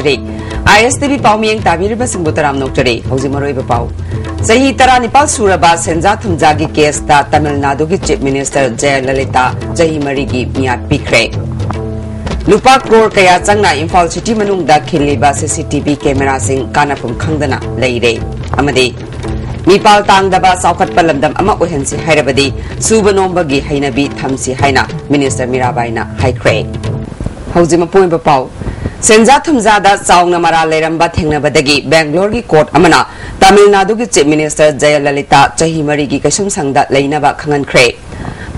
ꯊꯝꯖꯔꯤ ISTV ꯄꯥꯎꯃꯤꯌꯦꯡ ꯇꯥꯕꯤꯔꯤꯕ ꯁꯤꯡꯕꯨ ꯇꯔꯥꯝ ꯅꯣꯛꯆꯔꯤ ꯍꯧꯖꯤꯛ ꯃꯔꯨꯑꯣꯏꯕ ꯄꯥꯎ ꯆꯍꯤ 19 ꯁꯨꯔꯕ ꯁꯦꯟꯖꯥ ꯊꯨꯝꯖꯥꯒꯤ ꯀꯦꯁꯇ ꯇꯃꯤꯜ ꯅꯥꯗꯨꯒꯤ ꯆꯤꯞ ꯃꯤꯅꯤꯁꯇꯔ ꯖꯌꯂꯂꯤता ꯆꯍꯤ 4ꯒꯤ ꯃꯤꯌꯥꯠ ꯄꯤꯈ꯭ꯔꯦ lupa crore kaya changna Imphal City manungda khiliba CCTV camera-sing kanapum khangdana leire amadi Nipal tangdaba saukhatpa lamdam ama ohensi hairabadi suba nombagi hainabi thamsi haina Minister Mirabaina haikre haujima poimba pau senja thumjada chaungna mara leramba thengnabadagi Bangalore gi court amana Tamil Nadu gi Chief Minister Jayalalitha chahi 4 gi kasum sangda leinaba khangankre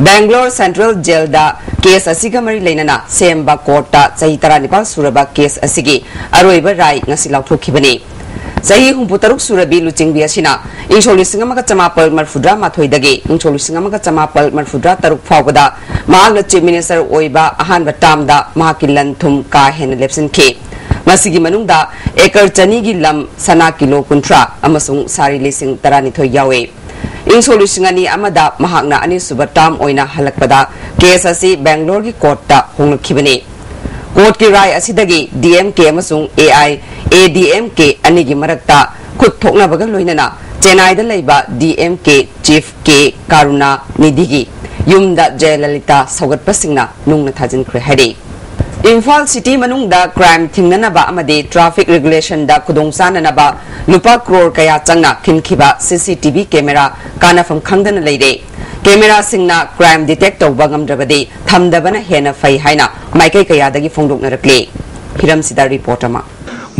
Bangalore Central Jail da case asiga mari leinana semba court ta chahi 19 suraba case asigi aroiba rai ngasi lauthokhibani chahi 63 surabi luchingbi asina insolising amaga chamapal marfudra mathoidagi insolising amaga chamapal marfudra taruk phawbada mahakna Chief Minister oiba ahanba tamda mahakilan thum ka hen lepsinki masigi manungda ekar chani gi lam sana kilo kuntra amasung sari lising 12 yawe insolusingani amada mahakna ani subatam oina halakpada case asi Bangalore gi court ta hongkhibani court ki rai asidagi DMK amasung ADMK ani gi marakta khut thokna bagal loinana Chennai da leiba DMK chief K Karuna Nidhi yumda Jayalalitha saugat pasingna nungna thajin khre hari Imphal City manungda crime thingnanaba amadi traffic regulation da khudongsananaba lupa crore kaya changna khinkhiba CCTV camera kanafam khangdana leire camera singna crime detect tawba ngamdrabadi thamdabana hena fai haina maikai kaya dagi phongdoknarakle hiram sida report ama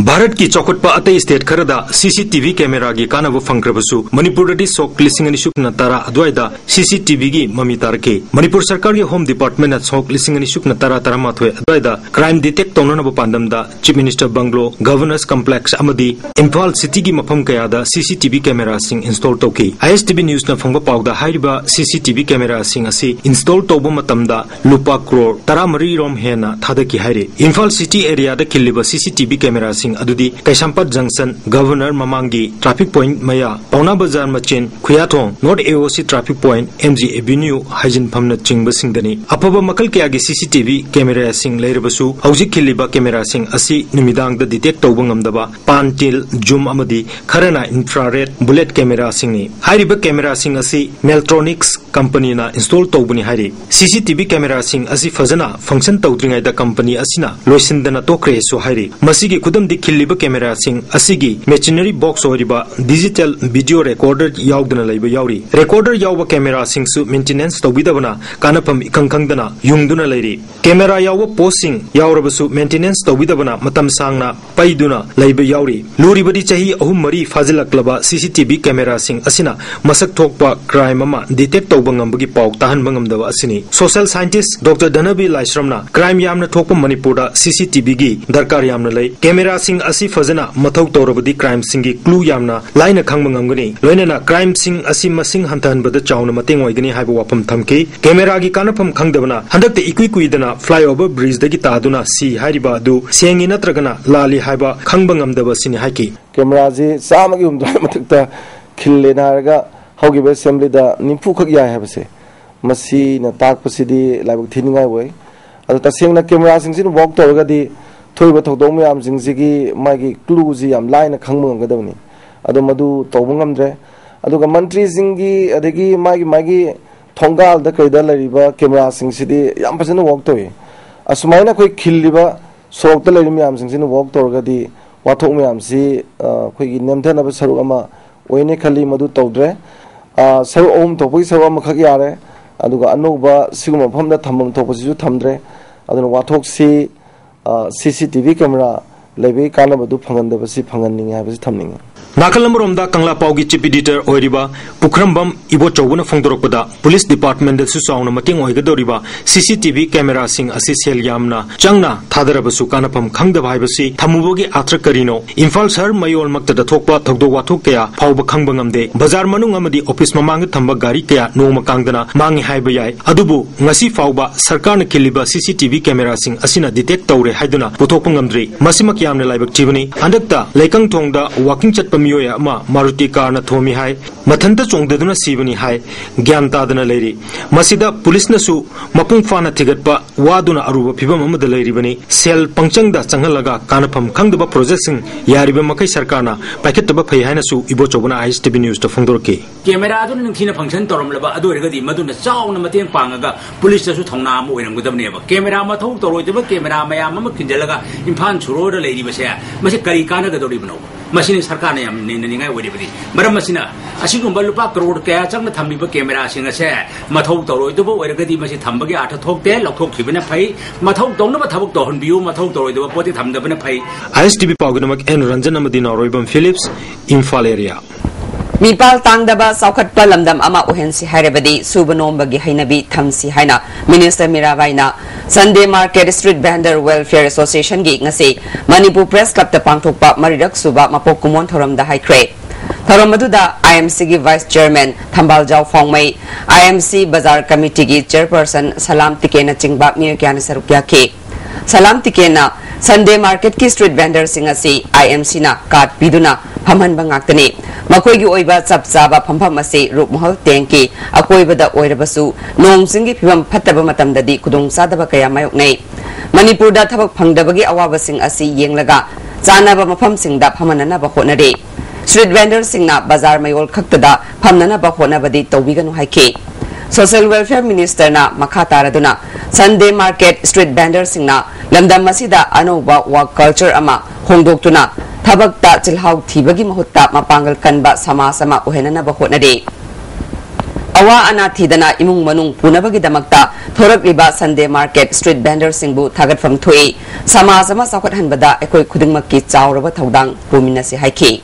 Bharat की चौखटपा अतई state Khardah CCTV camera की कानब फंग्रबसु मणिपुर दि सोक लिसिंग अनि सुकना तारा अद्वाइदा CCTV की mummy तारके मणिपुर सरकार की होम डिपार्टमेंट सोक लिसिंग अनि सुकना तारा तारामाथोय अद्वाइदा क्राइम डिटेक्ट तौननब पांदमदा chief minister bungalow governor's complex अमदी इम्फाल सिटी की मफम कयादा CCTV कैमरा सिंग इंस्टॉल तौकी ISTV न्यूज न फंगबा पाउदा हाइरिबा CCTV कैमरा सिंग असि इंस्टॉल तौब मतमदा lupa crore 13 रोम हेना थादकी हाइरे इम्फाल सिटी एरिया दा खिल्लिबा CCTV camera adudi Kaisampat Junction Governor Mamangi traffic point maya Pauna Bazar Machin Khuyatong North AOC traffic point MG Avenue Hajin Phamna Chingba Singdani Apaba Makal Kayagi CCTV camera sing Lairabasu Hauji Khiliba camera sing asi Nimidang da detect tawba ngamdaba Pantil Zoom amadi Kharana infrared bullet camera singni Hairiba camera sing asi Meltronics company na install tawbani hari CCTV camera sing asi fazana function tawdringai da company asina loisindana tokre so hari masigi khudam खिल्लिबा camera सिंग असिगी machinery box ओरिबा digital video recorder यावदना लैबा यावरी recorder यावबा camera सिंग सु मेंटेनेंस तौबिदबना कानफम इखंखंगदना युंगदुना लैरी कैमरा यावबा पोस्टिंग यावरबसु मेंटेनेंस तौबिदबना मतम सांगना पैदुना लैबा यावरी लुरिबदी चाही अहुम मरी फाजिलक्लबा CCTV कैमरा सिंग असिना मसक थोकपा क्राइम अमा डिटेक्ट तौबा ngambagi पाउ ताहनबा ngamdaba asini social scientist doctor Dhanabi लाइश्रमना क्राइम यामना थोकपा मणिपुरदा CCTV गी दरकार यामना लै कैमरा सिंग asi fazana mathau tawrabadi crime singi clue yamna laina khangba ngamgani loinana crime sing asi masing hantan bada chawna mateng oigani haiba wapam thamki camera gi kanapam khangdabana handakte ikui dana flyover bridge dagi taduna si hariba du sengi natragana lali haiba khangba ngamdaba sini haiki camera ji samagi umdra mathakta khille naraga haugiba assembly da nimfu khak ya habase masi na takpasidi laibak thiningai woi adu tasengna camera sing sin walk tawraga di thoiba thodong myam jingji magi clue ji yam laina khangmang gadawni adu madu tawbang amdre aduga mantri jingi adagi magi thongal da kaida lariba camera sing sidi yam pasana walk toy asmaina koi khilliba sok ta lari myam sing sin walk torga di wathok myam si koi gi nemthana ba saru ama oine khali madu tawdre saru om topoi saru ama khak yare aduga anuba siguma phamda thamam toposi ju thamdre aduna wathok si CCTV camera lebi kana badu phangan basi phangan ning ha basi thamning Nakalamromda Kangla Paugi Chief Editor Oiriba Pukrambam Ibo Chawuna Fongdorokpada Police Department da Susauna Mating Oigadoriba CCTV camera sing asisel yamna changna thadarabasu kanapam khangdaba haibasi thamubogi atra karino Imphal Sahar Mayol Makta da thokpa thogdo wathok kaya phawba khangba ngamde bazar manung amadi office mamang thamba gari kaya noma kangdana mangi haiba yai adubu ngasi phawba sarkarna khiliba CCTV camera sing asina detect tawre haiduna puthokpa ngamdri masimak यामने लाइबक चिबनी हंदकता लेकंग थोंगदा walking चटप मियोय अमा Maruti car न थोमी हाय मथंत चोंगददुना सीबनी हाय ज्ञान तादना लेरी मसिदा पुलिस नसु मपुंग फाना थिगतपा वादुना अरुब फिबम अमद लेरिबनी सेल पंचंगदा चंगलगा कानफम खंगदबा प्रोजेक्टसिंग यारिबे मकै सरकारना पाइखतबा फै हायनसु इबो चोबना ISTV न्यूज द फोंदोरके कैमरा अदुन निंथिना फंक्शन तोरमलबा अदुरगदी मदुना चावना मतेंग पांगागा पुलिस तसु थौना अम ओइरंगदबनेबा कैमरा मथौ तोरोइदबा कैमरा मयाम अम खिंजलगा इम्फान छुरोड लेरिबसे मसे करी कानगदोरिबनो मसिनी सरकार ने याम निंगनिंगाय ओइरिबदी मरम मसिना असिगुंबा लुपा करोड़ कया चंगना थम्बिबा कैमरा सिंगसे मथौ तोरोइदबो ओइरगदी मसि थम्बगे आठ थोकते लौथोखिबना फै मथौ तौनबा थबक तोहनबियु मथौ तोरोइदबा पोते थम्दबना फै ISTV पाउगनमक एन रंजन अमदी Naroibam Philips Imphal area Mipal tangdaba saukhatpa lamdam ama uhensi hairabadi subanomba hainabi thamsi haina Minister Mirabaina Sunday Market Street Vendor Welfare Association gi ngasi Manipur Press Club ta pangthokpa maridak suba mapok kumon thoram da haikre thoram maduda IMC gi Vice Chairman Thambal Jaw Phongmai IMC Bazar Committee gi Chairperson Salam Tikena chingba miyakyan sarukya ke Salam Tikena Sunday Market ki street vendor singasi IMC na card piduna phamhan bangaktani makoi gi oiba chapchaba phampham ase rupmahal tenki akoibada oirabasu nongsingi phibam phattaba matamdadi kudong sadaba kaya mayoknai Manipur da thabak phangdabagi awaba sing asi yenglaga chanaba mapham singda phamanana ba honare street vendor singna bazar mayol khaktada phamnana ba honabadi tawbiganu haike Social Welfare Minister na makataraduna Sunday Market Street Vendor singna lamdam masida anoba work culture ama hongdoktuna thabakta chilhau thibagi mahutta mapangal kanba sama uhenana ba honare awa ana thidana imung manung punabagi damakta thorab Sunday Market Street Vendor singbu thagatfam thui sama sakhat hanbada ekoi khudingmakki chawraba thodang puminasi haiki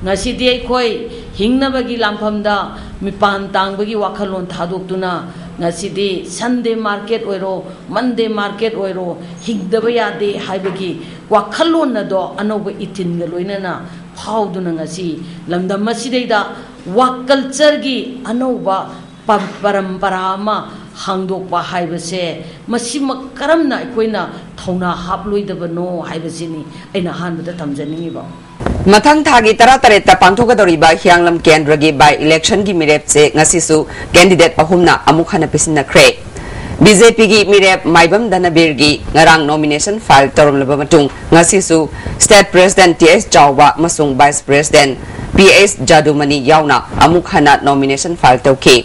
ngasidi ekoi hingnabagi lamfamda mipan tangbagi wakhalon thadokduna ngasidi Sunday Market oiro Monday Market oiro higdaba yade haibagi wakhalon nado anoba itinga loinana phauduna ngasi lamdam masideida wak culture gi anoba parampara ma hangdokpa haibase masima karamna ekoina thauna haploidabano haibasini aina hanbada tamjaningiba Mathang thagi tara tareta pangthogadoriba hianglam kendra gi by election gi mirep che ngasisu candidate ahumna amukhana pisinna kre BJP gi mirep maibam danabir gi ngarang nomination file toromlaba matung ngasisu state president TS Chawba masung vice president PS Jadumani yauna amukhana nomination file tawki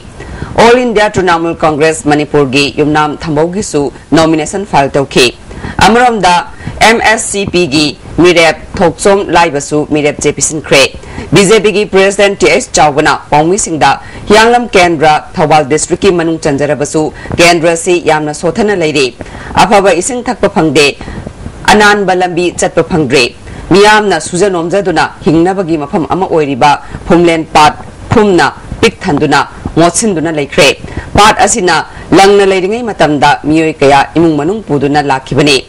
All India Trinamool Congress Manipur gi yumnam thambogi su nomination file tawki Amramda MSCP gi mirep thoksom laibasu mirep jepisin kre BJP gi president TS Chawbana pongmi singda hianglam kendra Thawal district ki manung chanjarabasu kendra si yamna sothana leiri afaba ising thakpa phangde anan balambi chatpa phangre miyamna sujanomjaduna hingnabagi mafam ama oiriba phumlen pat phumna pik thanduna ngotsinduna leikre pat asina langna leiringai matamda miyoi kaya imung manung puduna lakhibani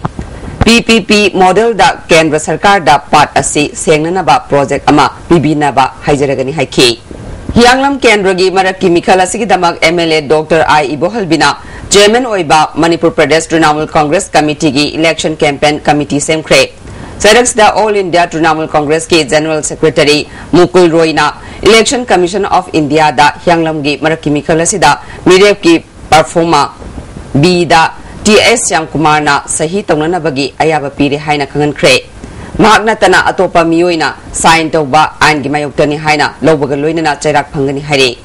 PPP model da Kendra Sarkar da part asi sengnana ba project ama bibina ba haijaragani haiki hianglam Kendra gi marak chemical asigi damak MLA Dr. I Ibohalbina Chairman oiba Manipur Pradesh Trinamool Congress Committee gi election campaign committee semkre Serex da All India Trinamool Congress ki General Secretary Mukul Roina Election Commission of India da hianglam gi marak chemical asida mirep ki performa B da TS Yang Kumar na sahi tongna bagi ayaba piri haina kangan kre mahakna tana atopa miyoina sign tawba ain gi mayoktani haina lobaga loina na chairak phangani hari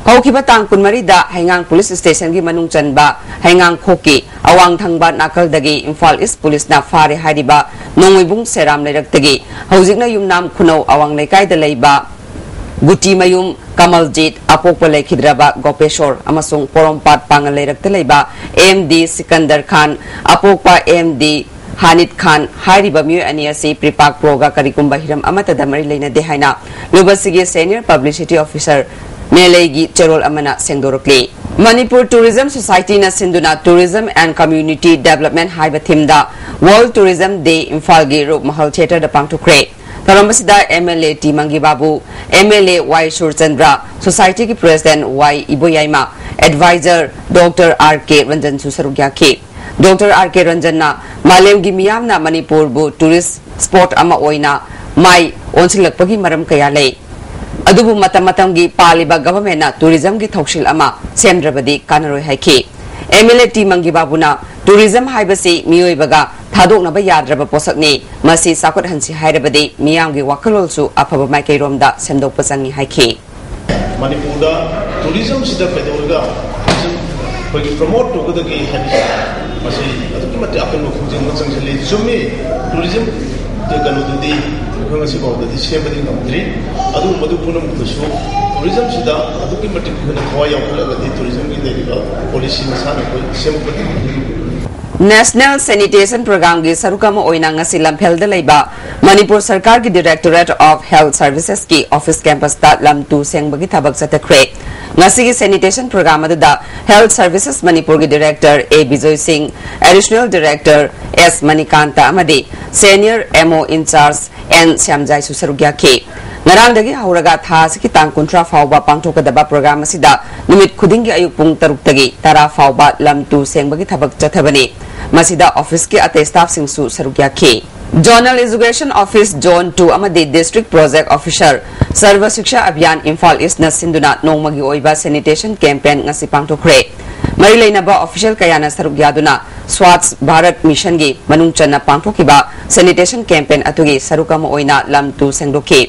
haukiba tang kunmari da haingang police station gi manung chanba haingang khoki awang thangba nakal dagi Imphal East police na fare hariba nongoibung seram leiraktagi haujikna yumnam khunau awang lekai da leiba Guti Mayum Kamaljit Apokpa Lekhidraba Gopeshor amasung Porompat Pangaleirakta leiba MD Sikandar Khan Apokpa MD Hanit Khan hariba myu aniasi pripak proga karikumba hiram amata damari leina dehaina lubasigi senior publicity officer Melegi Cherol Amana Sengdorokli Manipur Tourism Society na Sinduna Tourism and Community Development haiba thimda World Tourism Day Imphal gi Rup Mahal Theatre da pangthokre Taramasida MLA Timangi Babu, MLA Y Surchandra, Society ki President Y Iboyaima, adviser doctor R K. Ranjan सुसरुक याखी doctor R K. Ranjan ना मालेम की मियाम ना मणिपुर बु tourist spot अमा ओइना माई ओनसिलकपगी मरम कया ले अदुबु मतम मतम की पालिबा गवर्नमेंट ना टूरिज्म की थौसिल अमा सेमद्रबदी कानरोय हाइखी एमएलए टी मंगी बाबुना टूरिज्म हाइबसी मियोइबगा थादोकनबा याद्रबा पोसकनी मसी साकुट हंसी हाइरबदी मियाम की वखलोलसु अफबा माइकैरोमदा सेमदोकपा चंगी हाइखी मणिपुर टूरिज्म सिदा पेदोरगा कोई प्रमोट टोगदगी हाइबसी मसी अदुकी मते अकन खुंजिंग चंगसले जुमी टूरिज्म के गनुदुदी खंगसी बावददी सेमबदी नमद्री अदु मदु पुनमुदसु टूरिज्म सिदा अदुकी मते खन खवा यावखलगदी टूरिज्म की देरिबा पॉलिसी मसाना कोई सेमबदी नेशनल सैनिटेशन प्रोग्राम की सरुकम ओइना ngasi lamphel leiba मणिपुर सरकार की डायरेक्टोरेट ऑफ हेल्थ सर्विसेज की ऑफिस कैंपस ता लमतु सेंगबगी थबक चतखरे ngasi की सैनिटेशन प्रोग्राम अदुदा हेल्थ सर्विसेज मणिपुर की director A Vijay Singh additional director S Manikanta अमदी senior MO in charge N Shyamjai सुसरुग्याखी नरांदगी हौरगा थास की तांग कुंट्रा फावबा पांगथोकदबा प्रोग्राम असिदा निमित खुदिंगी अयुक पुंग तरुक्तगी तरा फावबा लमतु सेंगबगी थबक चथबनी मसिदा ऑफिस के अते स्टाफ सिंगसु सरुग्याखी जोनल एजुकेशन ऑफिस जोन 2 अमदी district project officer Sarva Shiksha Abhiyan Imphal east न सिंधुना नोंमगी ओइबा सैनिटेशन कैंपेन ngasi पांगथोखरे मरी लेनबा ऑफिशियल कयाना सरुग्यादुना स्वच्छ भारत मिशन की मनुंग चन्ना पांगथोखिबा सैनिटेशन कैंपेन अतुगी सरुकम ओइना लमतु सेंगदोखी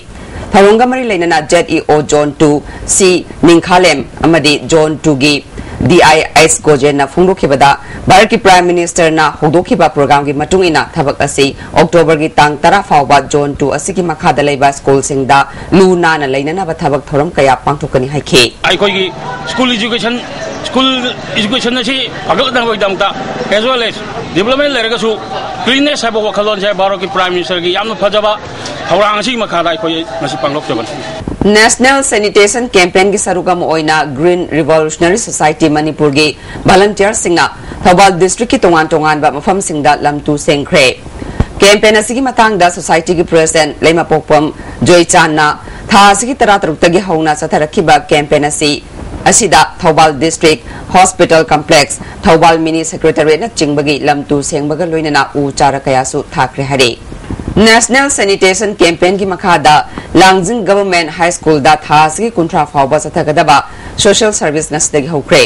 थरोंगा मरी लेनना जेडईओ जोन 2 सी निंखालेम अमदी जोन 2 की DIS गोजेन ना फुंगदोखिबदा भारत की प्राइम मिनिस्टर ना होदोखिबा प्रोग्राम की मतुंगिना थबक असी अक्टोबर की तांग 10 फावबा जोन 2 असि की मखादा लेबा स्कूल सिंगदा लूना ना लेनना थबक थोरम कया पांगथोकनी हाइखे आइखोगी स्कूल एजुकेशन असी फगदनबैदमता एज वेल एज डेवलपमेंट लेरगसु क्लीननेस हाइबा वखलोन से भारत की प्राइम मिनिस्टर की यामना फजबा थौरांग असी मखादा आइखोई मसी पांगलोकजबन नेशनल सैनिटेशन कैंपेन की सरुकम ओइना ग्रीन रिवॉल्यूशनरी सोसाइटी मणिपुर की वॉलंटियर सिंगना थौबाल डिस्ट्रिक्ट की तोंगान तोंगान बा मफम सिंगदा लमतु सेंख्रे कैंपेन असि की मतांगदा सोसाइटी की प्रेसिडेंट लेमापोकपम जोयचानना था असि की तरा तरुक्तगी हौना सथरखिबा कैंपेन असिदा Thoubal district hospital complex Thoubal mini secretariat न चिंगबगी लमतु सेंगबगा लोइनना उ चारा कयासु थाखरे हरे नेशनल सैनिटेशन कैंपेन की मखादा लांगजिंग गवर्नमेंट हाई स्कूल दा थास की कुंट्रा फावबा सथगदबा सोशल सर्विस नसदगी हौख्रे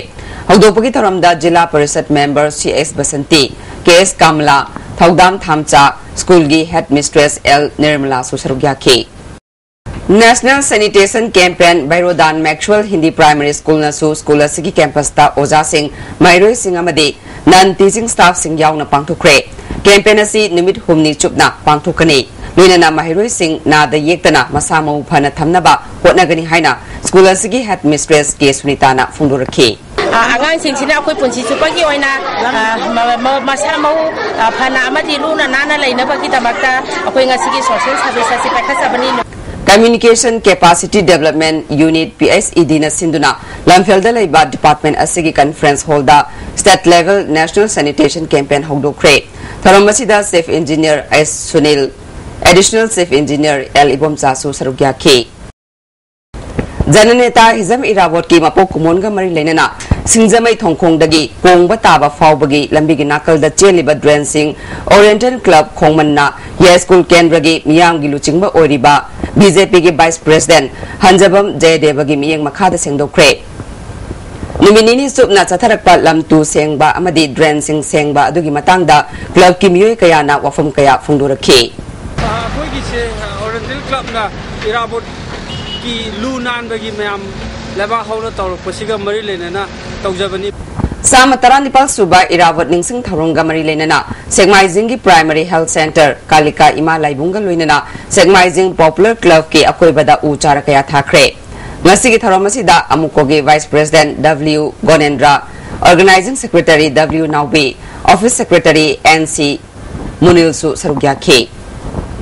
हौदोपगी थरमदा Zila Parishad member CS Basanti KS Kamala Thoudam थामचा स्कूल की हेड मिस्ट्रेस L निर्मला सुसरुग्याखी नेशनल सैनिटेशन कैंपेन बैरोदान मैक्सवेल हिंदी प्राइमरी स्कूल नसु स्कूल असगी कैंपस ता ओजा सिंह माइरोय सिंह अमदी नॉन टीचिंग स्टाफ सिंह यावना पांगथोखरे कैंपेन असि निमित हुमनी चुपना पांगथोकनी लोइनना माहिरोय सिंह नाद येक्तना मसा मऊ फना थमनबा होटनगनी हाइना स्कूल असगी हेड मिस्ट्रेस के सुनीताना फुंदोरखी आगांग सिंसिना अखोय पुंसी सुपगी ओइना मसा मऊ फना अमदि लुना नाना लेनबगी दमकता अखोय ngasi सोशल सर्विस असि पाखसबनी communication capacity development unit PSED न सिंधुना लमफेलदा लेबा डिपार्टमेंट असगी कॉन्फ्रेंस हॉलदा state level national sanitation campaign हौदोखरे थरमसिदा chief engineer S Sunil additional chief engineer L इबोमचासु सरुग्याखी जननेता हिजम इरावत की मपोक कुमोनगा मरी लेनना सिंजमई थोंखोंगदगी कोंगबा ताबा फावबगी लंबिगी नाकलदा चेलिबा ड्रेन सिंह ओरिएंटल क्लब खोंगमन्ना ये स्कूल केंद्रगी मियांगी लुचिंगबा ओरिबा BJP की वाइस प्रेसिडेंट हंजबम जयदेवगी मियंग मखादा सेंगदोखरे नुमिनिनी सुपना चथरकपा लमतु सेंगबा अमदी ड्रेन सिंह सेंगबा अदुगी मतांगदा क्लब की मियोय कयाना वफम कया फुंदोरखी अखोयगी से ओरिएंटल क्लब ना इराबोट की लू नानबगी मैम लेबा हौला तौरपसिगा मरी लेना तौजबनी साम 19 सुबा इरावत निंगसिंग थरोंगा मरी लेना सेगमाइजिंग की प्राइमरी हेल्थ सेंटर कालिका इमा लाइबुंगा लोइना सेगमाइजिंग पॉपुलर क्लब के अकोइबदा उचारा कया थाखरे ngasi की थरोमसिदा अमुकोगी vice president W Gonendra organising secretary W Naobi office secretary NC मुनिलसु सरुग्याखी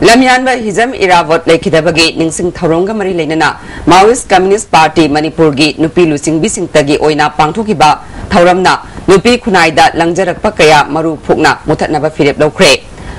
लमयानबा हिजम इरावत लेखिदबगी निंगसिंग थरोंगा मरी लेना माओइस्ट कम्युनिस्ट पार्टी मणिपुर की नुपी लुचिंगबी सिंगतगी ओइना पांगथोखिबा थौरमना नुपी खुनाइदा लंगजरकपा कया मरु फुकना मुथतनबा फिरेप लौख्रे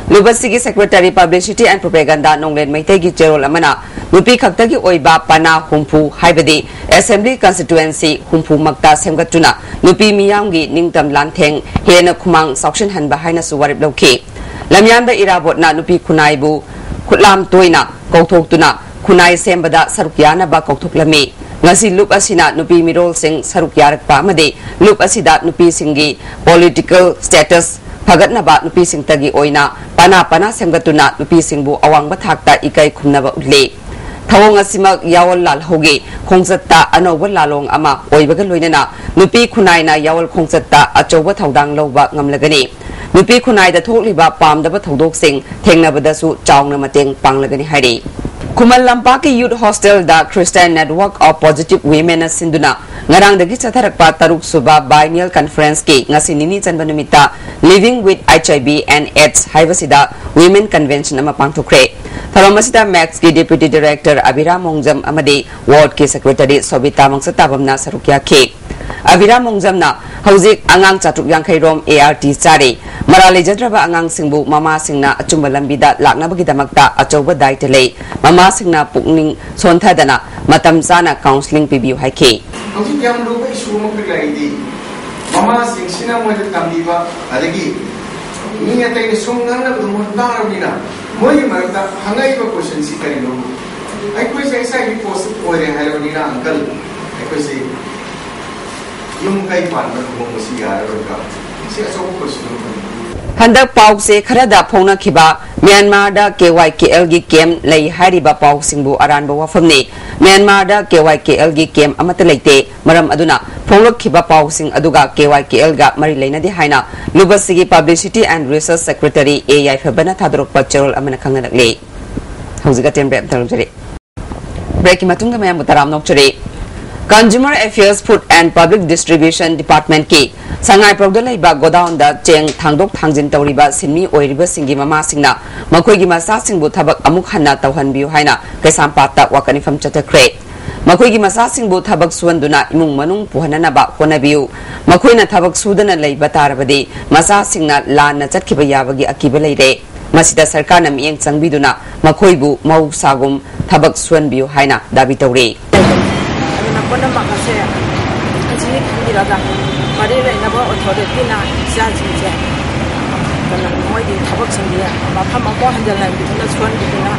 Lubasigi Secretary Publicity and Propaganda Nonglen Maitegi Gerol Amana, Nupi Kaktagi Oiba Pana Humpu Haibadi, Assembly Constituency Humpu Makta Semgatuna, Nupi Miyangi Ningtam Lanteng, Hena Kumang Soction Han Bahina Suwarib Loki. Lamyamba Irabotna Nupi Kunaibu, Kutlam Toina, Kotok Tuna, Kunai Sembada Sarukiana Ba Kotok Lami. Ngasi loop asina nupi mirol sing sarukyarak pa made loop asida nupi singi political status pagat na ba nupi sing tagi oina pana semgatuna nupi singbu awang bathakta ikai khumnaba utle thawong asima yawal lal hoge khongsatta anowal lalong ama oibaga loinana nupi khunai na yawal khongsatta achoba thaudang loba ngamlagani nupi khunai da thokliba pamdaba thodok sing thengnabada su chawngna mateng panglagani hari Kumal Lampaki Youth Hostel da Christian Network of Positive Women na Sinduna ngarang dagi satharakpa taruk suba biennial conference ki ngasi nini chanba numita Living with HIV and AIDS haibasida Women Convention ama pangthokre Tharamasida Max ki Deputy Director Abira Mongjam amadi Ward ki Secretary Sobita Mangsatabamna sarukya ke Abira Mongjamna hauzik angang chatruk yangkhai rom ART chari marale jadraba angang singbu mama singna achumba lambida lakna bagi damakta achoba daitele mama singna pukning sonthadana matam sana counseling pibiu haike hauzik yam ruba isu mo pilai mama sing sina mo tambiba adagi ni atai sungang na rumon darabina moi marta hangai ba question si kari no ai koi sai sai post ore halo ni na uncle ai koi sai Handak pau se kharada phongna khiba Myanmar da KYKL gi kem lei hariba pau singbu aranba wafamni Myanmar da KYKL gi kem amata leite maram aduna phonglok khiba pau sing aduga KYKL ga mari leina di haina Lubasigi Publicity and Research Secretary AI Fabana thadrok pachol amana khanganak le hauziga tembre tarumjare break matunga mayam taram nokchare Consumer Affairs Food and Public Distribution Department ki sangai progdalai ba godown da cheng thangdok thangjin tawriba sinmi oiriba singi mama singna makoi gi masa singbu thabak amuk hanna tawhan biu haina kaisam patta wakani fam chatakre makoi gi masa singbu thabak suanduna imung manung puhanana ba kona biu makoi na thabak sudana lei batarabadi masa singna lan na chatkiba yabagi akiba leire masida sarkar na mieng changbiduna makoi bu mau sagum thabak suan biu haina dabi tawre Kona makase ajini khirada mari raina ba authority na jaji je kana moi di thabak singia ma phama mo handal lai na swan di na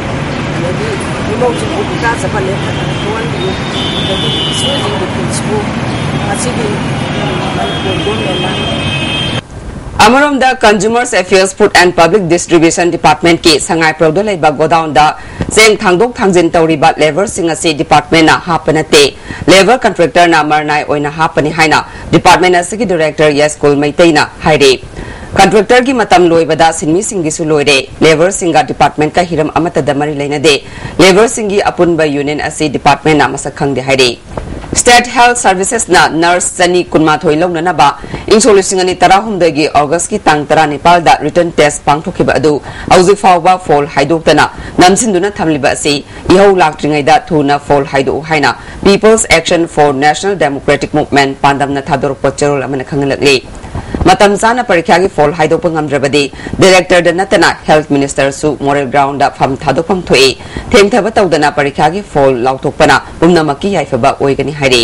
lebi imo ji ko ka sabale kana tuan di lebi sui di principle asigi na Amarom the Consumers Affairs Food and Public Distribution Department ki sangai prodolai ba godown da seng thangdok thangjin tawriba lever singasi department na hapanate lever contractor na marnai oina hapani haina department asigi director Yaskol Maitaina haire contractor ki matam loibada sinmi singi su loire lever singa department ka hiram amata damari leina de lever singi apunba union asi department na masakhang de haire State Health Services na nurse Sani Kunmathoi longna na ba insolusingani tarahum dagi August ki tang tara Nepal da return test pangthokhiba adu auzi fawba fall haidoktana namsinduna thamliba si ihau laktringai da thuna fall haido haina People's Action for National Democratic Movement pandamna thadorok pocherol amana khangalakli matam sana parikha gi fall haido pangamdrabadi director da natana health minister su moral ground da pham thadopam thoi thengthaba tawdana parikha gi fall lautokpana umnamaki yaifaba oigani haire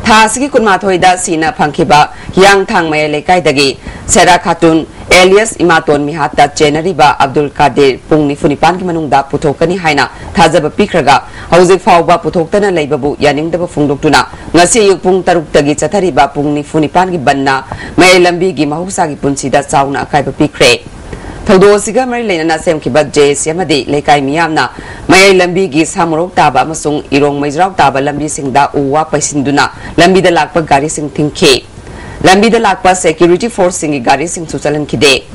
Thasigi Kunmathoi da sina phangkhiba yang thangmay lekai dagi Sera Khatun alias Imaton Mihata Chenariba Abdul Kadir pungni funipan ki manungda puthokani haina thajaba pikraga hauzik fawba puthoktana leibabu yaningdaba fungdoktuna ngasi yuk pung taruk tagi chathariba pungni funipan ki banna may lambi gi mahusa gi punsida chauna akaiba pikre Thodo siga mari leina sem ki budget siamadi lekai miyamna may lambi gi samurok taba amasung irong maijraw taba lambi singda uwa paisinduna lambi da lakpa gari sing thingke lambi da lakpa security force singi gari sing suchalan kide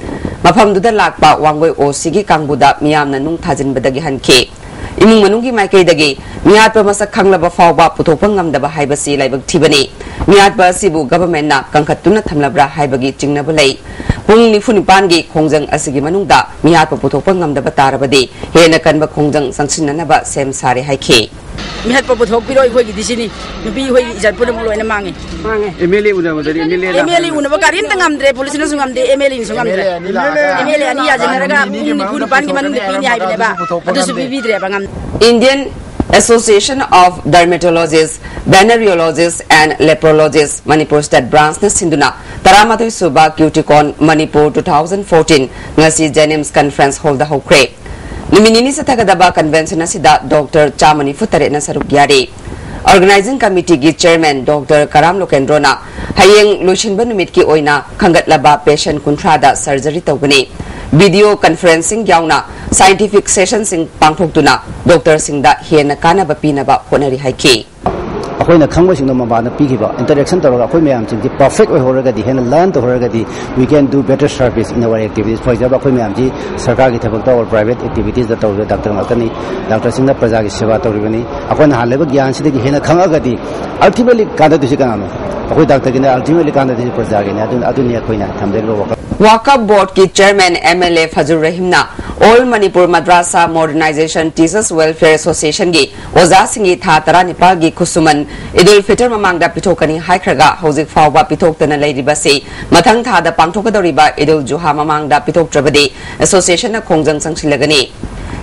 mafam du da lakpa wangoi o sigi kangbuda miyamna nung thajin badagi hanke imung manungi maikai dagi miyat pa masak khanglaba fawba puthokpa ngamdaba haibasi laibag thibani miyat ba sibu government na kangkhatuna thamlabra haibagi chingnaba lei pung ni funipan gi khongjang asigi manungda miyat pa puthokpa ngamdaba tarabadi hena kanba khongjang sangsinanaba sem sare haike मिहत पर पुथोक पिरो इखोई की दिसिनी नुपी होई इज्जत पुन मोलोइना मांगे MLA उनबदरी MLA उनब Kieron तंगमद्रे police न सुंगमदे MLA सुंगमद्रे MLA अनि याजनरगा निकुन पान की मनुंग पिनि हाइबनेबा अदुसु बिबिद्रे बंगम Indian Association of Dermatologists, Venereologists and Leprologists Manipur State Branch na sinduna Taramatoi Suba Cuticon Manipur 2014 ngasi Jenims Conference hold the hokre Niminini sa tagadaba convention na sida Dr. Chamani Futare na sarugyari Organizing Committee gi Chairman Dr. Karam Lokendro na hayeng lushinba numit ki oina khangatlaba patient kuntrada surgery tawgani video conferencing yauna scientific session sing pangthokduna Dr. Singda hena kanaba pinaba honari haiki अखोइना खंगबसिंग मबाना पीखिबा interaction तौर अखोइ ma'am सिंग perfect ओइ होरगदी हेन learn तो होरगदी we can do better service in our activities for example अखोइ मैम जी सरकार की थबक और प्राइवेट एक्टिविटीज द तौर डॉक्टर मतनी डॉक्टर सिंग प्रजा की सेवा तौरिबनी अखोइना हालेब ज्ञान सिदगी हेन खंगगदी अल्टीमेटली काददुसि कानानो अखोइ डॉक्टर किने अल्टीमेटली काददुसि प्रजा किने अदुनि अखोइना थमदेलो Wakaf Board ki Chairman MLA Fazur Rahim na All Manipur Madrasa Modernization Teachers Welfare Association gi Oza Singi Tha Tara Nipal gi Kusuman Idul Fitr Mamangda Pitokani Haikraga Hozik Fawba Pitoktana Lady Basi Mathang Tha da Pangtokadoriba Idul Juha Mamangda Pitok Trabadi Association na Kongjang Sangsilagani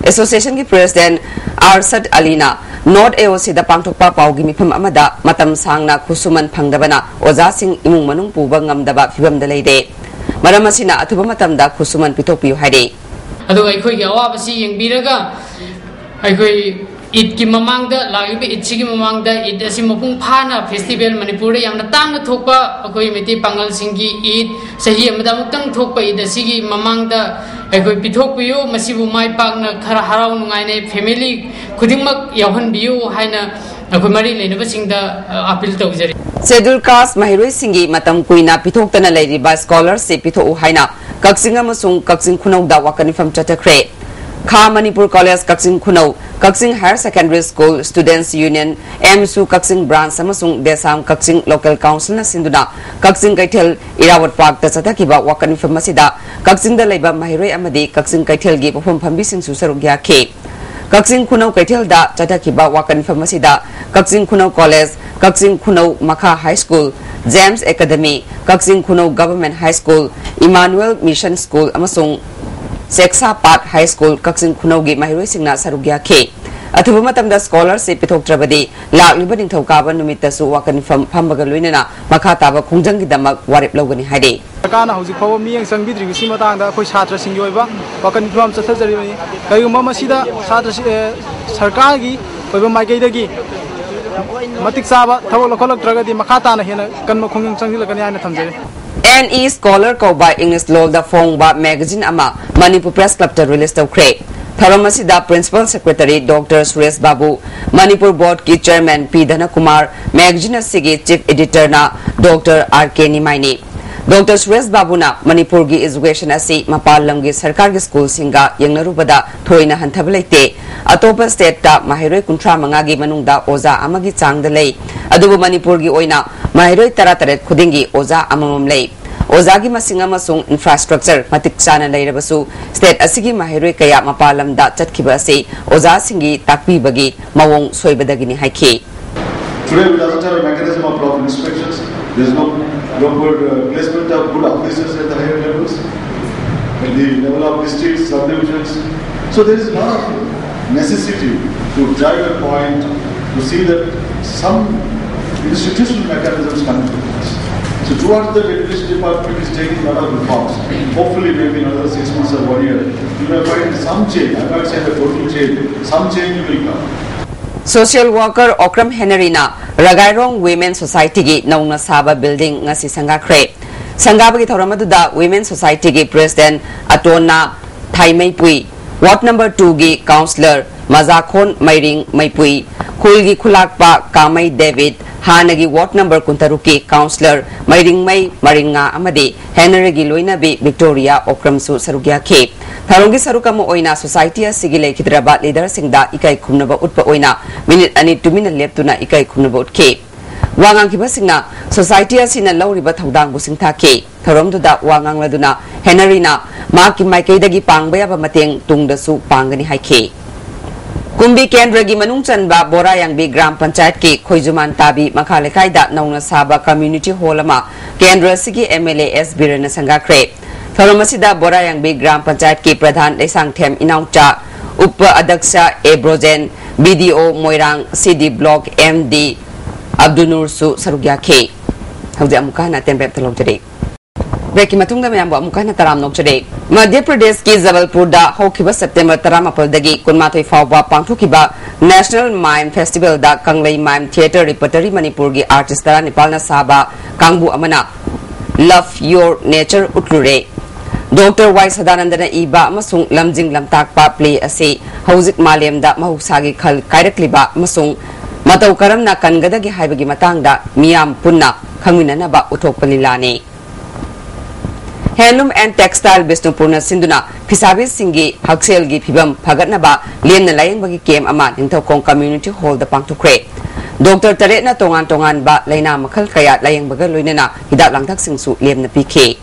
Association ki President Arsad Alina North AOC da Pangtokpa Paugi Mipam Amada Matam Sangna Kusuman Pangdabana Oza Sing Imung Manung Puba Ngamdaba Fibam Dalade Maramasina atuba matamda kusuman pitopiyo haide ado aikoi gi awabasi yengbiraga aikoi id ki mamangda lagibe id sigi mamangda id asi mapung phana festival manipur da yamna tangna thokpa akoi meti pangal singi id sahi amada mutang thokpa id asigi mamangda aikoi pitokpiyo masibu mai pakna khara harau nungai ne family khudingmak yawhan biyo haina akoi mari lenaba singda appeal tawjari Scheduled caste Mahiroi Singi Matam Kuina Pitoktana Lady by Scholarship Pito Uhaina Kaksing Amasung Kaksing Kunau da Wakanifam Chatakre Kha Manipur College Kaksing Kunau Kaksing Higher Secondary School Students Union MSU Kaksing Branch Amasung Desam Kaksing Local Council na Sinduna Kaksing Kaithel Irawat Park ta Chatakiba Wakanifam Masida Kaksing da Laiba Mahiroi Amadi Kaksing Kaithel gi Pafam Phambising Susarugya Ke Kaksing Kunau Kaithel da Chatakiba Wakanifam Masida Kaksing Kunau College Kaksing Kunau Makha High School, James Academy, Kaksing Kunau Government High School, Emmanuel Mission School, amasung Seksa Park High School, Kaksing Kunau gi Mahiroi Singna Sarugya Ke. Athuba matamda scholarship pitok trabadi lakliba ningthokaba numita su wakan phambaga loinana makha taba khongjang gi damak warip logani haide. Kana hauzik phawa miyang sangbidri gi simatangda khoi chhatra sing yoiba wakan pham chathajari ni kayuma masida chhatra sarkar gi oiba maikai dagi matik saba thawol kholak tragadi makhata na hena kanma khongjang changjilakani aina thamjare NE Scholar Koba English Law the Fongba magazine ama Manipur Press Club to release the cray. Tharamasida Principal Secretary Dr. Suresh Babu, Manipur Board ki Chairman P. Dhana Kumar, magazine Sigi Chief Editor na Dr. R.K. Nimaini. Dr. Suresh Babu na Manipur gi education asi Mapalam gi Sarkar gi school singa yangnarubada thoina hanthabalaite atopa state ta Mahiroi kuntra mangagi manungda oza amagi changda lei adubu Manipur gi oina Mahiroi tarataret khudingi oza amamam lei Ozagi masinga masung infrastructure matik chana leirabasu state asigi Mahiroi kaya Mapalam da chatkiba ase oza singi takpi bagi mawong soibadagini haiki. Today we doesn't have a mechanism of proper inspections. There is no good placement of good officers at the higher levels, at the level of districts, subdivisions. So there is a lot of necessity to drive a point to see that some institutional mechanisms come into place. So towards the education department is taking a lot of reforms. Hopefully maybe another 6 months or 1 year, you may find some change. I am not saying a total change, some change will come. Social worker Okram Henry na Ragairong Women Society gi naungna saba building ngasi sangakre. Sangaba gi thoramadu da Women Society gi President Atona Thaimai Pui, Ward number 2 gi Councillor Mazakhon Mairing Maipui, Khulgi Khulakpa Kamai David, Hanagi Ward number Kuntaruki Councillor Mairing Mai Maringa Amadi, Henry gi Loinabi Victoria Okram su Sarugya Ke. Tharungi sarukamo oina society sigile kidraba leader singda ikai khumnaba utpa oina minute ani 2 minute leptuna ikai khumnaba utke wangang kiba singna society asina lawriba thodang bu singtha ke tharomdu da wangang laduna Henry na ma ki mai kai dagi pangba ya ba mateng tungda su pangani haike Kumbi Kendra gi manung chanba bora yang bi gram panchayat ki khoijuman tabi makhale kaida nauna saba community hall ama Kendra sigi MLA S Birana sangakre Thoromasida bora yang bi gram panchayat ki pradhan lesang them inaucha upa adaksha Ebrojen BDO Moirang CD block MD Abdunur su sarugya ke hauja mukana tembe thalok jare Beki matungda mayam bo mukana taram nok jare Madhya Pradesh ki Jabalpur da hokiba September 13 dagi kunmathoi fawba pangthokiba National Mime Festival da Kanglei Mime Theatre Repertory Manipur gi artist tara nipalna saba kangbu amana Love Your Nature utlure Dr. Y Sadanandana iba amasung lamjing lamtakpa play ase hauzik malemda mahusagi khal kairakliba amasung matau karamna kangadagi haibagi matangda miyam punna khangminanaba uthokpalilani Handloom and Textile Bisnupurna Sinduna Pisabi Singi Haksel gi Pibam Pagatnaba Lien Laying Bagi Kem Ama Nintokong Community Hall the Pangtukre Dr. Taretna Tongan Ba Laina Makal Kaya Laying Bagaloinana Hidat Langtak Singsu Liem na PK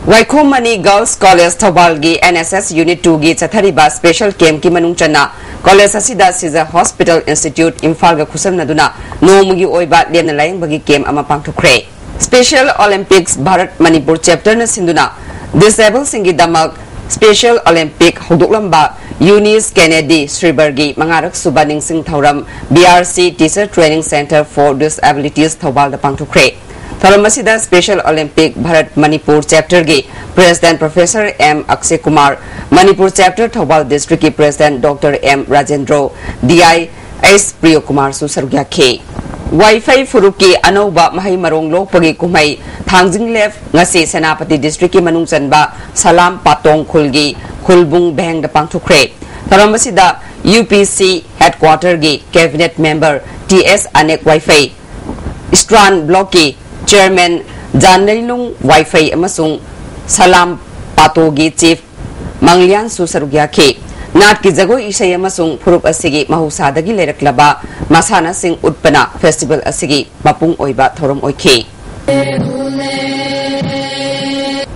Waikomani Girls College Thobalgi NSS Unit 2 gi Chathariba Special Camp ki Manungchana College Asida Caesar Hospital Institute Imfalga Kusamnaduna Nomugi Oiba Liem na Laying Bagi Kem Ama Pangtukre Special Olympics Bharat Manipur chapter na sinduna Disabled Singi Damak Special Olympic Huduklamba Eunice Kennedy Sribergi Mangarak Subaning Singh Thauram BRC Teacher Training Center for Disabilities Thobal da Pangtukre Thauramasida Special Olympic Bharat Manipur chapter gi President Professor M Akshay Kumar Manipur chapter Thobal District ki President Dr. M Rajendro DI S Priyo Kumar su sarugya ke Wi-Fi Furuki Anoba Mahi Marong Lokpagi Kumai Thangjing Left Ngasi Senapati District ki Manung Chanba Salam Patong Khulgi Khulbung Bang da Pangtukre Tharamasida UPC Headquarter gi Cabinet Member TS Anek Wi-Fi Istran Block ki Chairman Jannailung Wi-Fi amasung Salam Patogi Chief Manglian su sarugya ke Nat ki jago isay amasung furup asigi mahusadagi leraklaba masana sing utpana festival asigi mapung oiba thorom oike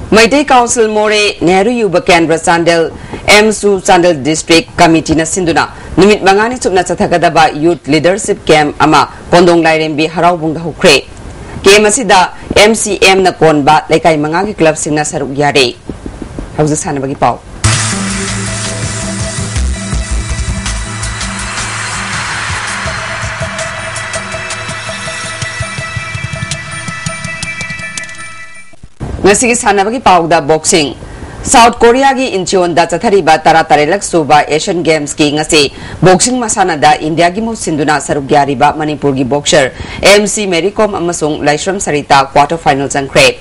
Maitei Council More Nehru Yuba Kendra Sandel M Su Sandel District Committee na sinduna nimit mangani chupna chathagadaba Youth Leadership Camp ama kondong lairembi haraubung da hukre Camp asida MCM na konba laikai mangagi club sing na saruk yare hausa sana bagi pau Ngasigi sanabagi pauda boxing South Korea gi Incheon da chathariba taratarelak suba Asian Games ki ngasi boxing masana da India gi musinduna sarugyariba Manipur gi boxer MC Mary Kom amasung Laishram Sarita quarter final jangkre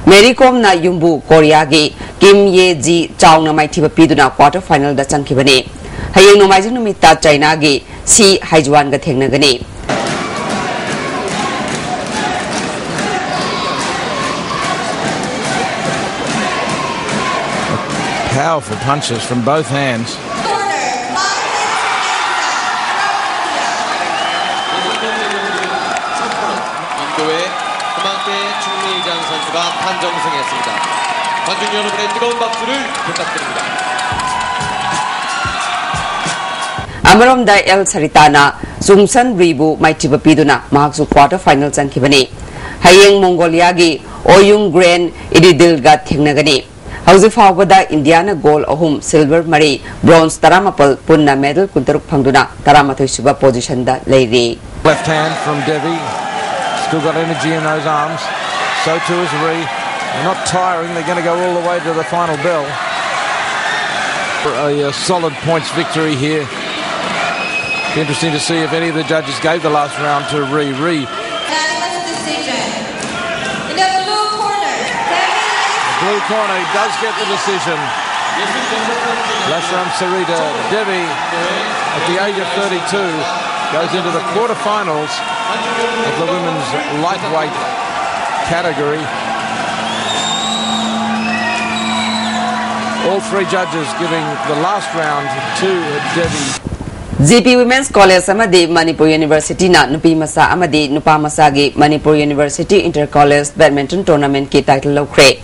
Mary Kom na yumbu Korea gi Kim Ye Ji Chao na maithiba piduna quarter final da changkibani hayeng nomaijing numita China gi Si Haijuan ga thengnagani Powerful punches from both hands. 인도의 금왕대 중리장 선수가 판정승했습니다. 관중 여러분의 뜨거운 박수를 부탁드립니다. Amarom da El Saritana Sungsan Ribu Maitiba Piduna Mahaksu quarter final Jankibani Hayeng Mongolia gi Oyung Grand Ididilga Thingnagani Hauzi Fawada Indiana gold ahum silver mari bronze taramapal punna medal kuntaruk phangduna taramathoi suba position da leiri Left hand from Devi, still got energy in those arms, so too is Ree. They're not tiring, they're going to go all the way to the final bell for a solid points victory here. Be interesting to see if any of the judges gave the last round to Ree. Blue corner, he does get the decision. Lashram Sarita Devi, at the age of 32, goes into the quarterfinals of the women's lightweight category. All three judges giving the last round to Devi. GP Women's College amadi Manipur University na nupi masa amadi nupa masa gi Manipur University Inter College Badminton Tournament ki title lokre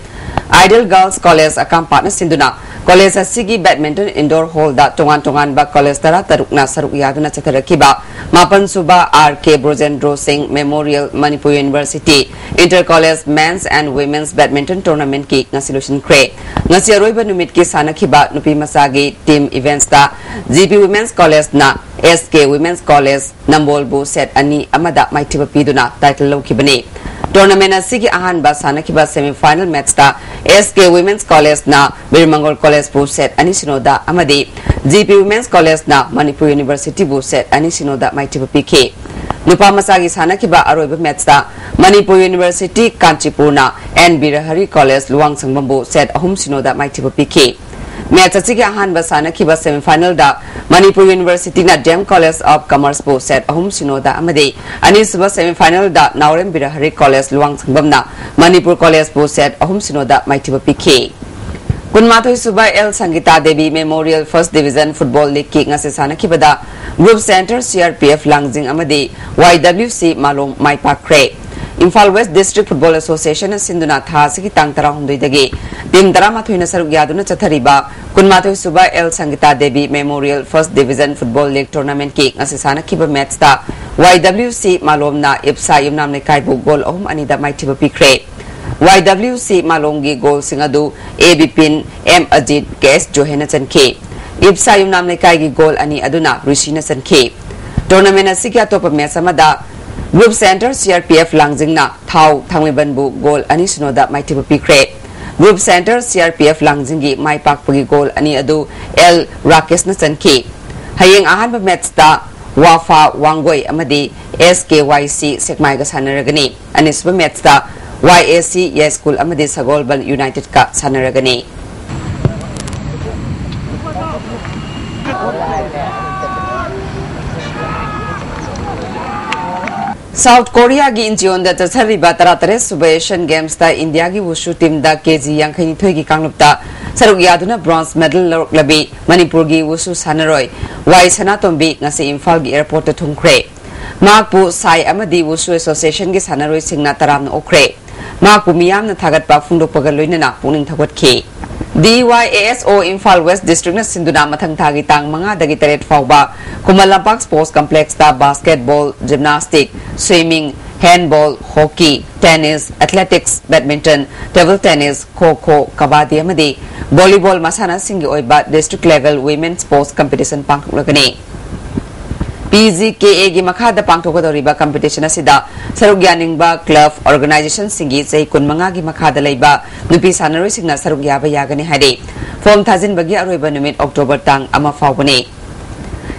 Ideal Girls College akam partner sinduna college asigi badminton indoor hall da tongan ba college tara tarukna saruk yaduna chatharakiba mapan suba RK Brojendro Singh Memorial Manipur University Inter College Men's and Women's Badminton Tournament ki ngasilution kre ngasi aroiba numit ki sanakiba nupi masagi team events da GP Women's College na SK Women's College Nambol bu set ani amada maitiba piduna title lokibani Tournament asigi ahan ba sanakiba semi-final match da SK Women's College na Birmangol College bu set ani sinoda amadi GP Women's College na Manipur University bu set ani sinoda maitiba PK Nupa masagi sanakiba aroiba match da Manipur University Kanchipur na N Birahari College Luang Sangbambu set ahum sinoda maitiba PK Match asigi ahan ba sanakiba semi-final da Manipur University na Dem College of Commerce bu set ahum sinoda amadi ani suba semi-final da Naurem Birahari College Luang Sangbam na Manipur College bu set ahum sinoda maitiba PK Kunmatoi suba L Sangita Devi Memorial First Division Football League ki ngasi sanakibada Group Center CRPF Langjing amadi YWC Malong Maipak Kre Imphal West District Football Association Sinduna Tha Sigi Tang Tara Humdui Dagi Team Drama Thuina Saruk Yaduna Chathariba Kunmatoi Suba L Sangita Devi Memorial First Division Football League Tournament ki ngasi sanakiba match ta YWC Malom na Ipsa Yumnam ne Kaibu goal ahum anida maitiba pikre YWC Malongi goal singadu AB Pin M Ajit KS Johena Chanke Ipsa Yumnam ne Kai gi goal ani aduna Rishina Chanke Tournament asigi atopa match amada Group Center CRPF Langjing na Thau Thangmeban bu goal ani sinoda maitiba pikre Group Center CRPF Langjing gi maipak pagi goal ani adu L Rakesh na Chanke Hayeng ahan ba match ta Wafa Wangoi amadi SKYC Sekmai ga sanaragani ani suba match ta YAC Yes School amadi Sagolban United ka sanaragani South Korea gi incheon da chathariba taratare suba Asian Games ta India gi wushu team da KG Yangkhani thoi gi kanglupta saruk yaduna bronze medal lorok labi Manipur gi wushu sanaroi Y Sanatombi ngasi Imphal gi airport ta thungkre Makpu Sai amadi wushu association gi sanaroi singna taramna okre Makpu miyam na thagat pa phungdokpaga loinana puning thawatki DYASO Imphal West District na sinduna mathang thagi tang mga dagi taret fawba Kumalampak Sports Complex ta basketball, gymnastic, swimming, handball, hockey, tennis, athletics, badminton, table tennis, kho-kho, kabaddi amadi volleyball masana singi oiba district level women sports competition pangthuklagani PGKA gi makhada pangthukodoriba competition asida saruk yaningba club organization singi sei kunmanga gi makhada leiba nupi sanaroi singna saruk yaba yagani hade form thajin bagi aroiba numit October tang ama fawbani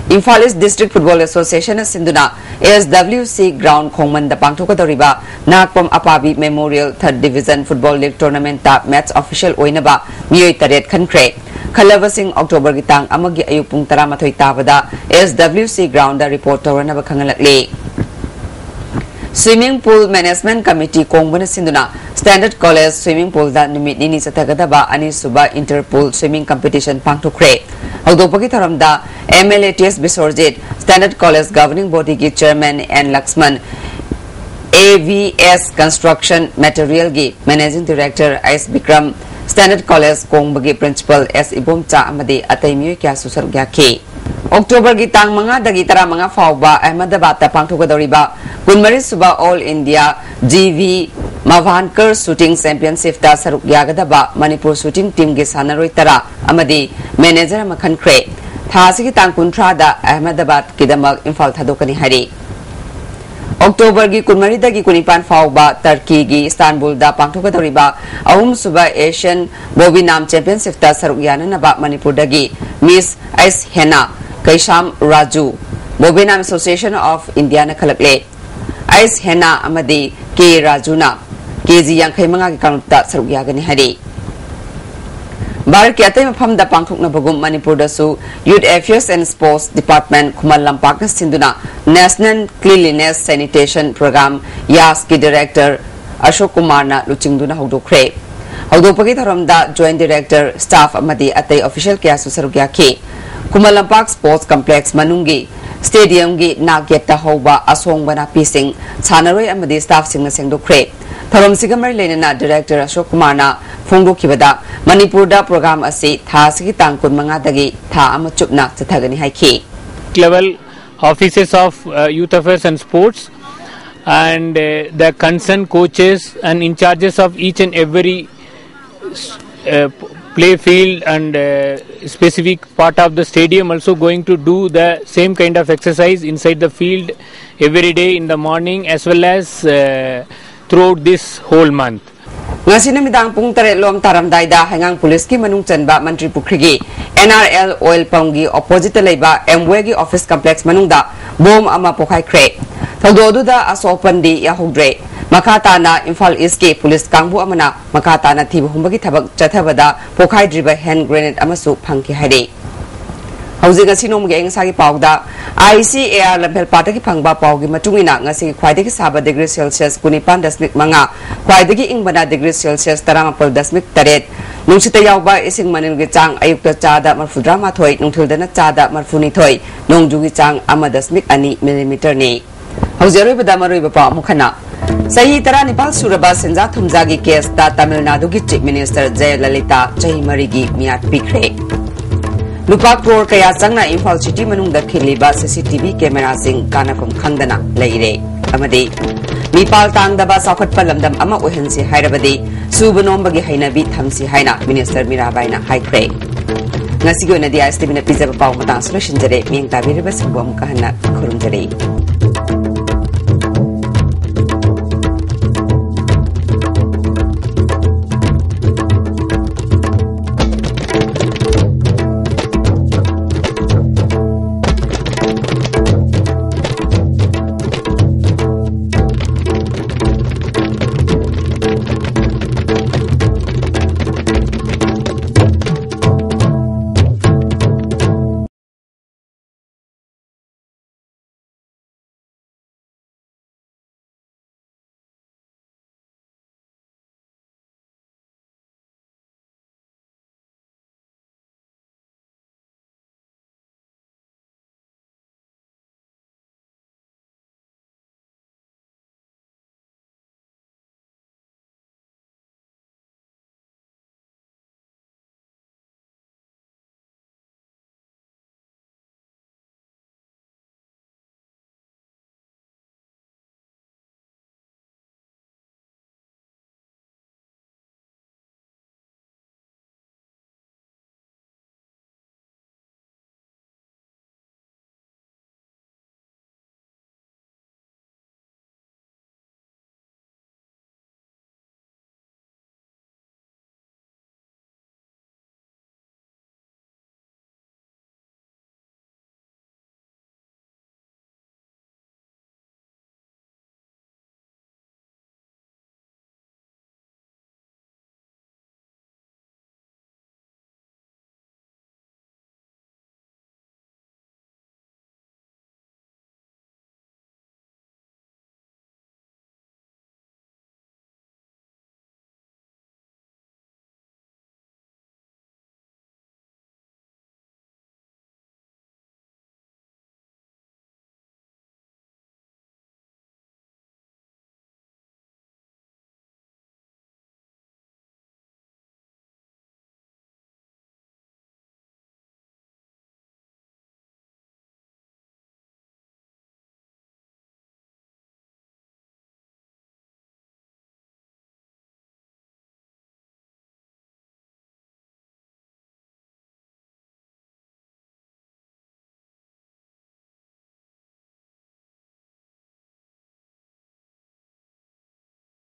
Imphal East District Football Association sinduna SWC ground khongman da pangthukodoriba nakpam apabi Memorial 3rd Division Football League Tournament ta match official oinaba miyoi taret khankre Khalabasing October gitang amagi ayupung taramathoi tabada SWC ground da report torana ba khangalakle Swimming Pool Management Committee kongbana sinduna Standard College Swimming Pool da numit nini satagada ani suba interpool swimming competition pangthukre Hawdopagi tharamda MLATS Bisorjit Standard College Governing Body gi Chairman N Laxman AVS Construction Material gi Managing Director S Bikram Standard College Kongbagi Principal S Ibomcha amadi atay miyoy kya susar gyake October gitang mga dagi tara mga fawba Ahmedabad ta pangthukodoriba kunmari suba All India GV Mavankar Shooting Championship ta saruk yagadaba Manipur Shooting Team gi sanaroi tara amadi manager makhankre thasi gi tang kunthra da Ahmedabad kidamak Imphal thadokani hari October gi kunmari dagi kunipan fawba Turkey gi Istanbul da pangthukodoriba ahum suba Asian Bobinam Championship ta saruk yananaba Manipur dagi Miss Ice Hena Kaisham Raju Bobinam Association of India na khalakle Ice Hena amadi K Rajuna KG Yangkhai manga gi kanupta saruk yagani hari Bharat ki atay mafam da pangthukna bagum Manipur da su Youth Affairs and Sports Department Kumal Lampak na sinduna National Cleanliness Sanitation Program YAS ki Director Ashok Kumar na luchingduna hawdokre hawdopagi tharamda Joint Director Staff amadi atay official kya su saruk yake Kumal Lampak Sports Complex manungi Stadium gi naget ta hoba asong bana pising chanaroi amadi staff sing na sengdokre thorom sigamar lenana director Ashok Kumar na phongdokibada Manipur da program ase tha sigi tangkun manga dagi tha amachupna chathagani haiki level offices of youth affairs and sports and the concerned coaches and in charges of each and every play field and specific part of the stadium also going to do the same kind of exercise inside the field every day in the morning as well as throughout this whole month. Ngasi namidang pung tare lom taramdai da hangang police ki manung chanba Mantri Pukrigi NRL oil pump gi opposite laiba MW gi office complex manung da bom ama pokhai kre thodo da asopandi ya hogdre makata na Imphal East ki police kangbu amana makata na thibu humbagi thabak chathabada pokhai driba hand grenade amasu phangki haide Housing a Sinom gang Sagi Pogda, ICAR Lampel Pataki Pangba Pogi Matungina, Nasi Quideki Saba degree Celsius, Kunipan Dasmik Manga, Quideki Ingbana degree Celsius, Taramapol Dasmik Taret, Nungsita Yauba is in Maningitang, Ayukta Chada, Marfudrama Toy, Nungtildana Chada, Marfuni Toy, Nungjugitang, Amadasmik Ani millimeter ni. Housing Damaru Mukana. Sahi Tarani Pal Suraba Senza Tumzagi case that Tamil Nadu Chief Minister Jay Lalita, Jai Marigi, Miat Pikre. Lupa crore kaya sangna Imphal City manung da khiliba CCTV camera sing kanafam khangdana leire amadi mipal tangdaba sakhat palamdam ama ohensi hairabadi subanom bagi hainabi thamsi haina Minister Mirabaina haikre ngasi go na di ISTV na pizza paw matang solution jare ming tabiriba sibom kahana khurumjare